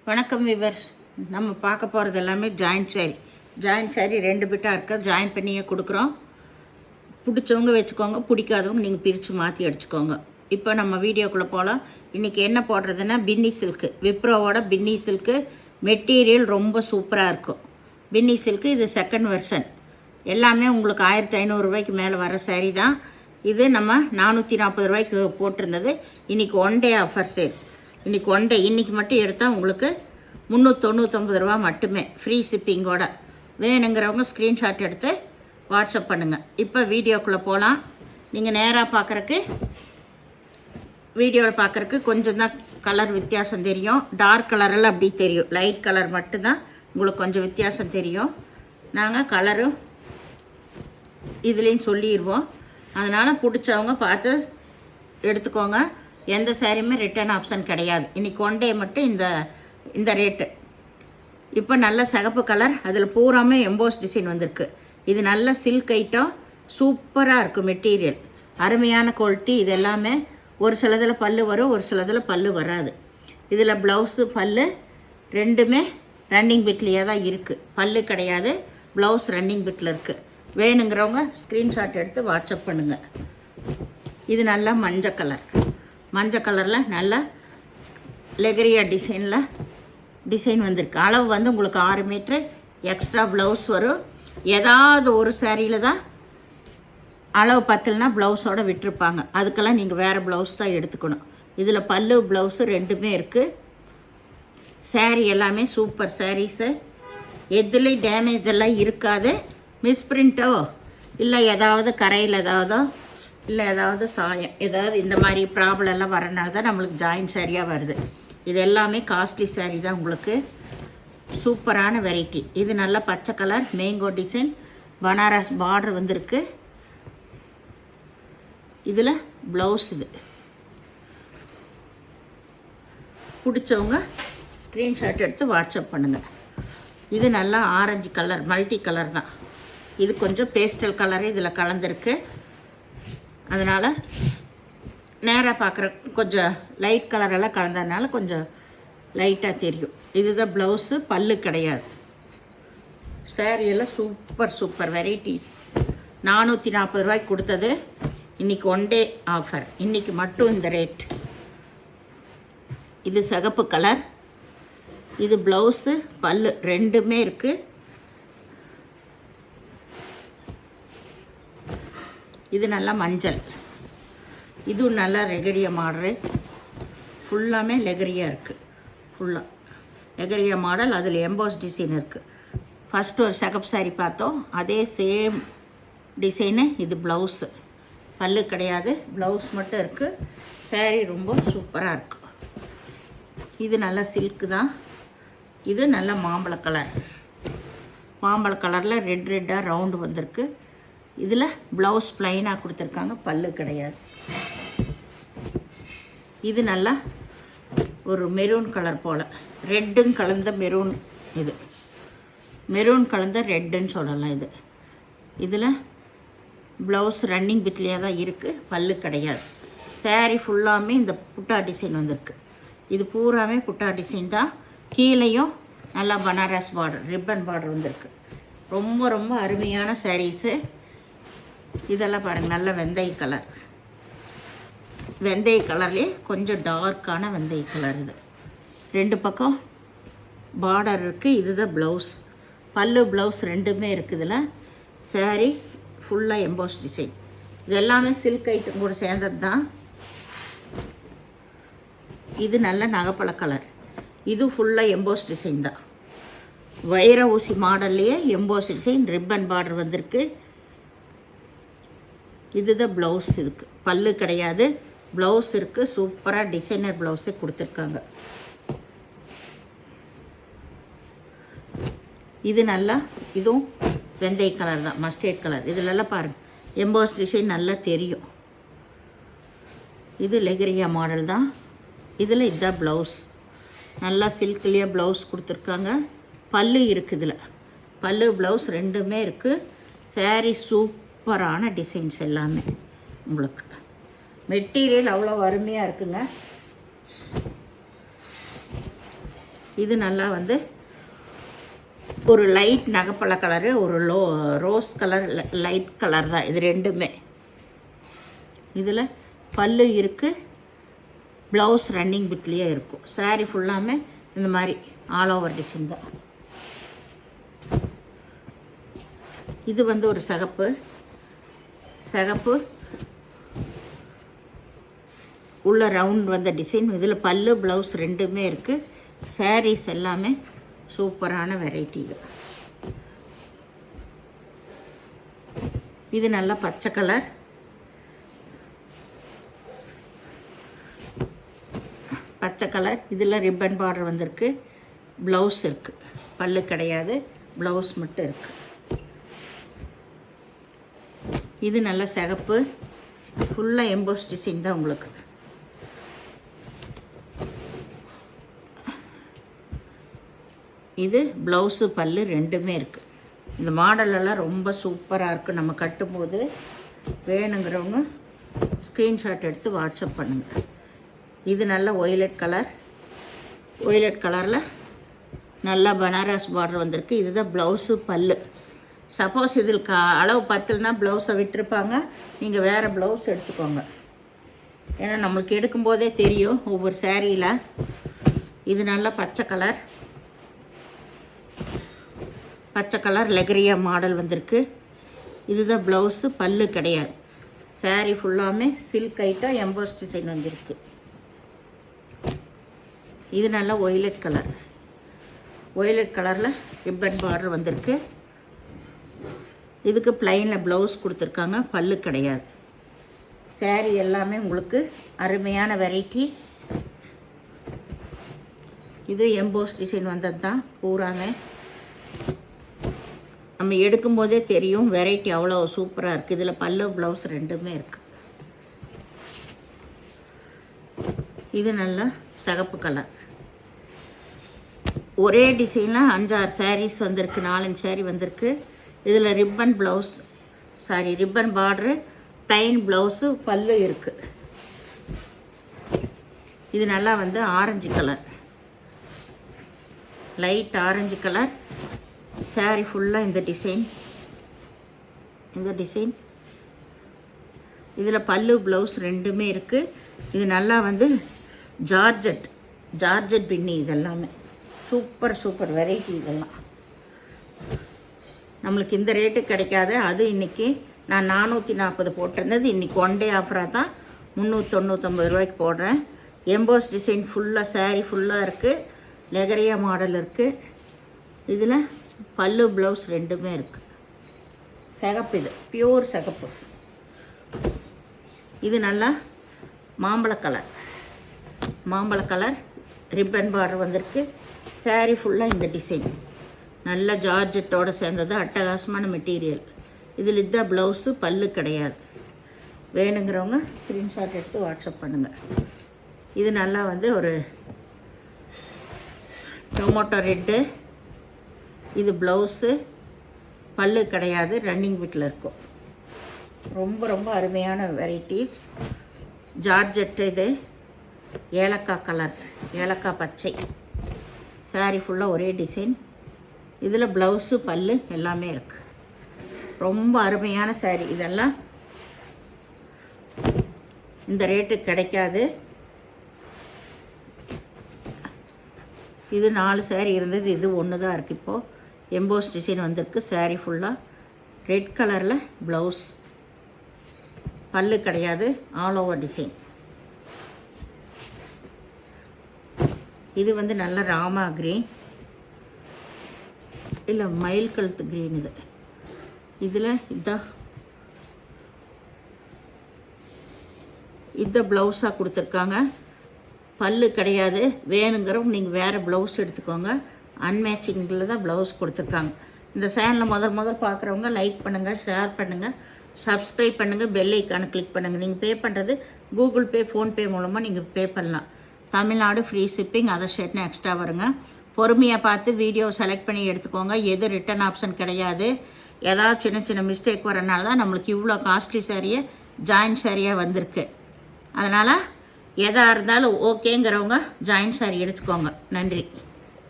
வணக்கம் விவர்ஸ். நம்ம பார்க்க போகிறது எல்லாமே ஜாயிண்ட் சாரி 2 பிட்டாக இருக்க ஜாயின் பண்ணியே கொடுக்குறோம். பிடிச்சவங்க வச்சுக்கோங்க, பிடிக்காதவங்க நீங்கள் பிரித்து மாற்றி அடிச்சுக்கோங்க. இப்போ நம்ம வீடியோக்குள்ளே போகலாம். இன்றைக்கி என்ன போடுறதுன்னா பின்னி சில்க்கு, விப்ரோவோட பின்னி சில்க்கு. மெட்டீரியல் ரொம்ப சூப்பராக இருக்கும். பின்னி சில்க்கு இது செகண்ட் வெர்ஷன். எல்லாமே உங்களுக்கு 1500 ரூபாய்க்கு மேலே வர சாரீ தான். இது நம்ம 440 ரூபாய்க்கு போட்டிருந்தது. இன்றைக்கி 1 டே ஆஃபர் சேல். இன்றைக்கி 1 டே, இன்றைக்கி மட்டும் எடுத்தால் உங்களுக்கு 399 ரூபா மட்டுமே, ஃப்ரீ ஷிப்பிங்கோட. வேணுங்கிறவங்க ஸ்க்ரீன்ஷாட் எடுத்து வாட்ஸ்அப் பண்ணுங்கள். இப்போ வீடியோக்குள்ளே போகலாம். நீங்கள் நேராக பார்க்குறக்கு, வீடியோவில் பார்க்குறக்கு கொஞ்சம் தான் கலர் வித்தியாசம் தெரியும். டார்க் கலரெல்லாம் அப்படி தெரியும், லைட் கலர் மட்டும்தான் உங்களுக்கு கொஞ்சம் வித்தியாசம் தெரியும். நாங்கள் கலரும் இதுலேயும் சொல்லிடுவோம். அதனால் பிடிச்சவங்க பார்த்து எடுத்துக்கோங்க. எந்த சாரியுமே ரிட்டர்ன் ஆப்ஷன் கிடையாது. இன்றைக்கி 1 டே மட்டும் இந்த ரேட்டு. இப்போ நல்ல சிகப்பு கலர், அதில் பூராமே எம்போஸ் டிசைன் வந்திருக்கு. இது நல்ல சில்க் ஐட்டம், சூப்பராக இருக்கும். மெட்டீரியல் அருமையான குவாலிட்டி. இது எல்லாமே ஒரு சிலதில் பல்லு வரும், ஒரு சிலதில் பல்லு வராது. இதில் ப்ளவுஸு பல்லு ரெண்டுமே ரன்னிங் பிட்லேயே தான் இருக்குது. பல்லு கிடையாது, ப்ளவுஸ் ரன்னிங் பிட்டில் இருக்குது. வேணுங்கிறவங்க ஸ்க்ரீன்ஷாட் எடுத்து வாட்ஸ்அப் பண்ணுங்கள். இது நல்லா மஞ்சள் கலரில் நல்லா லெகரியா டிசைன் வந்திருக்கு. அளவு வந்து உங்களுக்கு 6 மீட்ரு எக்ஸ்ட்ரா ப்ளவுஸ் வரும். ஏதாவது ஒரு சாரியில் தான் அளவு பத்தலைன்னா ப்ளவுஸோடு விட்டுருப்பாங்க. அதுக்கெல்லாம் நீங்கள் வேறு ப்ளவுஸ் தான் எடுத்துக்கணும். இதில் பல்லு ப்ளவுஸு ரெண்டுமே இருக்குது. சாரீ எல்லாமே சூப்பர் சாரீஸு. எதுலேயும் டேமேஜ் எல்லாம் இருக்காது. மிஸ்பிரிண்ட்டோ இல்லை ஏதாவது கரையில் இல்லை ஏதாவது சாயம், ஏதாவது இந்த மாதிரி ப்ராப்ளம் எல்லாம் வரனால தான் நம்மளுக்கு ஜாயிண்ட் சாரியாக வருது. இது எல்லாமே காஸ்ட்லி சாரீ தான். உங்களுக்கு சூப்பரான வெரைட்டி. இது நல்ல பச்சை colour mango design, Banaras border வந்திருக்கு. இதில் ப்ளவுஸ். இது பிடிச்சவங்க ஸ்க்ரீன்ஷாட் எடுத்து வாட்ஸ்அப் பண்ணுங்கள். இது நல்லா ஆரஞ்சு கலர், மல்டி கலர் தான். இது கொஞ்சம் பேஸ்டல் கலரு இதில் கலந்துருக்கு. அதனால் நேராக பார்க்குற கொஞ்சம் லைட் கலரெல்லாம் கலந்ததுனால கொஞ்சம் லைட்டாக தெரியும். இதுதான் ப்ளவுஸு, பல்லு கிடையாது. சாரியெல்லாம் சூப்பர் வெரைட்டிஸ். 440 ரூபாய்க்கு கொடுத்தது. இன்றைக்கி 1 டே ஆஃபர். இன்றைக்கி மட்டும் இந்த ரேட். இது சிகப்பு கலர். இது ப்ளவுஸு பல்லு ரெண்டுமே இருக்குது. இது நல்லா மஞ்சள். இதுவும் நல்லா லெகரியா மாடல். ஃபுல்லாமே லெகரியா இருக்குது. ஃபுல்லாக லெகரியா மாடல். அதில் எம்போஸ் டிசைன் இருக்குது. ஃபஸ்ட்டு ஒரு சிகப்பு சாரி பார்த்தோம், அதே சேம் டிசைனு. இது ப்ளவுஸு, பல்லு கிடையாது, ப்ளவுஸ் மட்டும் இருக்குது. சாரீ ரொம்ப சூப்பராக இருக்குது. இது நல்ல சில்க்கு தான். இது நல்ல மாம்பழ கலரில் ரெட்டாக ரவுண்டு வந்திருக்கு. இதில் ப்ளவுஸ் ப்ளைனாக கொடுத்துருக்காங்க, பல்லு கிடையாது. இது நல்லா ஒரு மெரூன் கலர் போல், ரெட்டும் கலந்த மெரூன். இது மெரூன் கலந்த ரெட்டுன்னு சொல்லலாம். இதில் ப்ளவுஸ் ரன்னிங் பிட்லேயே தான் இருக்குது, பல்லு கிடையாது. சாரீ ஃபுல்லாமே இந்த புட்டா டிசைன் வந்திருக்கு. இது பூராமே புட்டா டிசைன் தான். கீழேயும் நல்லா பனாரஸ் பார்டர், ரிப்பன் பார்டர் வந்திருக்கு. ரொம்ப அருமையான சாரீஸு. இதெல்லாம் பாருங்கள், நல்ல வெந்தய கலர்லேயே கொஞ்சம் டார்க்கான வெந்தய கலர். இது 2 பக்கம் பார்டர் இருக்குது. இதுதான் ப்ளவுஸ், பல்லு ப்ளவுஸ் ரெண்டுமே இருக்குது. இதில் சாரீ ஃபுல்லாக எம்போஸ் டிசைன். இது எல்லாமே சில்க் ஐட்டம் கூட சேர்ந்தது தான். இது நல்ல நகைப்பழ கலர். இது ஃபுல்லாக எம்போஸ் டிசைன் தான். வைர ஊசி மாடல்லையே எம்போஸ் டிசைன், ரிப்பன் பார்டர் வந்திருக்கு. இதுதான் ப்ளவுஸ். இதுக்கு பல்லு கிடையாது, ப்ளவுஸ் இருக்குது. சூப்பராக டிசைனர் ப்ளவுஸே கொடுத்துருக்காங்க. இது நல்லா, இதுவும் வெந்தய கலர் தான், மஸ்டர்ட் கலர். இதிலெல்லாம் பாருங்கள் எம்போஸ் டிசைன் நல்லா தெரியும். இது லெகரியா மாடல் தான். இதில் இதுதான் ப்ளவுஸ். நல்லா சில்க்லேயே ப்ளவுஸ் கொடுத்துருக்காங்க. பல்லு இருக்குது. இதில் பல்லு ப்ளவுஸ் ரெண்டுமே இருக்குது. சாரீ சூப்பரான டிசைன்ஸ் எல்லாமே. உங்களுக்கு மெட்டீரியல் அவ்வளோ அருமையாக இருக்குங்க. இது நல்லா வந்து ஒரு லைட் நகைப்பழ கலரு, ஒரு ரோஸ் கலர், லைட் கலர் தான் இது ரெண்டுமே. இதில் பல்லு இருக்குது, ப்ளவுஸ் ரன்னிங் பிட்லேயே இருக்கும். சாரீ ஃபுல்லாமே இந்த மாதிரி ஆல் ஓவர் டிசைன் தான். இது வந்து ஒரு சிகப்பு உள்ள ரவுண்ட் வந்த டிசைன். இதில் பல்லு ப்ளவுஸ் ரெண்டுமே இருக்குது. சாரீஸ் எல்லாமே சூப்பரான வெரைட்டி. இது நல்லா பச்சை கலர், இதில் ரிப்பன் பார்டர் வந்திருக்கு. ப்ளவுஸ் இருக்குது, பல்லு கிடையாது, ப்ளவுஸ் மட்டும் இருக்குது. இது நல்ல சிகப்பு, ஃபுல்லாக எம்போஸ் டிசைன் தான் உங்களுக்கு. இது ப்ளவுஸு பல்லு ரெண்டுமே இருக்குது. இந்த மாடலெல்லாம் ரொம்ப சூப்பராக இருக்குது. நம்ம கட்டும்போது வேணுங்கிறவங்க ஸ்க்ரீன்ஷாட் எடுத்து வாட்ஸ்அப் பண்ணுங்கள். இது நல்ல ஒய்லட் கலரில் நல்லா பனாரஸ் பார்டர் வந்திருக்கு. இதுதான் ப்ளவுஸு பல்லு. சப்போஸ் இதில் அளவு பத்தலைன்னா ப்ளவுஸை விட்டுருப்பாங்க, நீங்கள் வேறு ப்ளவுஸ் எடுத்துக்கோங்க. ஏன்னா நம்மளுக்கு எடுக்கும்போதே தெரியும் ஒவ்வொரு சேரீயில். இது நல்லா பச்சை கலர் லெகரியா மாடல் வந்திருக்கு. இதுதான் ப்ளவுஸு, பல்லு கிடையாது. சாரீ ஃபுல்லாமே சில்க் ஐட்டம் எம்போஸ் டிசைன் வந்திருக்கு. இது நல்லா ஒய்லட் கலரில் ரிப்பன் பார்டர் வந்திருக்கு. இதுக்கு ப்ளைனில் ப்ளவுஸ் கொடுத்துருக்காங்க, பல்லு கிடையாது. சாரீ எல்லாமே உங்களுக்கு அருமையான வெரைட்டி. இது எம்போஸ் டிசைன் வந்தது தான் பூராமே. நம்ம எடுக்கும்போதே தெரியும் வெரைட்டி அவ்வளோ சூப்பராக இருக்குது. இதில் பல்லு ப்ளவுஸ் ரெண்டுமே இருக்குது. இது நல்லா சிகப்பு கலர். ஒரே டிசைனில் 5-6 சாரீஸ் வந்திருக்கு, 4-5 சாரீ வந்திருக்கு. இதில் ரிப்பன் பார்டரு, ப்ளைன் ப்ளவுஸு, பல்லு இருக்குது. இது நல்லா வந்து orange colour, light orange colour. Sari ஃபுல்லாக இந்த டிசைன். இதில் பல்லு ப்ளவுஸ் ரெண்டுமே இருக்குது. இது நல்லா வந்து ஜார்ஜட் பின்னி. இதெல்லாமே சூப்பர் வெரைட்டி. இதெல்லாம் நம்மளுக்கு இந்த ரேட்டு கிடைக்காது. அது இன்றைக்கி நான் 440 போட்டிருந்தது, இன்றைக்கி ஒன் டே ஆஃபராக தான் 399 ரூபாய்க்கு போடுறேன். எம்போஸ் டிசைன் ஃபுல்லாக சாரீ ஃபுல்லாக இருக்குது. லெகரியா மாடல் இருக்குது. இதில் பல்லு ப்ளவுஸ் ரெண்டுமே இருக்குது. சிகப்பு, இது பியூர் சிகப்பு. இது நல்லா மாம்பழ கலர் ரிப்பன் பார்டர் வந்திருக்கு. சாரீ ஃபுல்லாக இந்த டிசைன் நல்ல ஜார்ஜெட்டோடு சேர்ந்தது, அட்டகாசமான மெட்டீரியல். இதில் இதுதான் ப்ளவுஸு, பல்லு கிடையாது. வேணுங்கிறவங்க ஸ்க்ரீன்ஷாட் எடுத்து வாட்ஸ்அப் பண்ணுங்கள். இது நல்லா வந்து ஒரு டொமேட்டோ ரெட்டு. இது ப்ளவுஸு, பல்லு கிடையாது, ரன்னிங் பிட்டில் இருக்கும். ரொம்ப அருமையான வெரைட்டிஸ். ஜார்ஜெட்டு. இது ஏலக்காய் பச்சை. சாரீ ஃபுல்லாக ஒரே டிசைன். இதில் ப்ளவுஸு, பல்லு எல்லாமே இருக்குது. ரொம்ப அருமையான சாரீ. இதெல்லாம் இந்த ரேட்டு கிடைக்காது. இது 4 சாரீ இருந்தது, இது ஒன்று தான் இருக்குது. இப்போது எம்போஸ் டிசைன் வந்திருக்கு. சாரீ ஃபுல்லாக ரெட் கலரில் ப்ளவுஸ், பல்லு கிடையாது, ஆல் ஓவர் டிசைன். இது வந்து நல்ல ராமா க்ரீன், இல்லை மயில் கழுத்து க்ரீன். இதில் இதை ப்ளவுஸாக கொடுத்துருக்காங்க. பல்லு கிடையாது. வேணுங்கிறவங்க நீங்கள் வேறு ப்ளவுஸ் எடுத்துக்கோங்க. அன்மேட்சிங்கில் தான் ப்ளவுஸ் கொடுத்துருக்காங்க. இந்த சேனலில் முதல் பார்க்குறவங்க லைக் பண்ணுங்கள், ஷேர் பண்ணுங்கள், சப்ஸ்கிரைப் பண்ணுங்கள், பெல் ஐக்கானை கிளிக் பண்ணுங்கள். நீங்கள் பே பண்ணுறது கூகுள் பே, ஃபோன்பே மூலமாக நீங்கள் பே பண்ணலாம். தமிழ்நாடு ஃப்ரீ ஷிப்பிங், அதர் ஸ்டேட்னு எக்ஸ்ட்ரா வருங்க. பொறுமையாக பார்த்து வீடியோ செலக்ட் பண்ணி எடுத்துக்கோங்க. எது ரிட்டன் ஆப்ஷன் கிடையாது. ஏதாவது சின்ன மிஸ்டேக் வரனால தான் நம்மளுக்கு இவ்வளோ காஸ்ட்லி சாரியை ஜாயின்ட் சாரியாக வந்திருக்கு. அதனால் எதாக இருந்தாலும் ஓகேங்கிறவங்க ஜாயின்ட் சாரி எடுத்துக்கோங்க. நன்றி.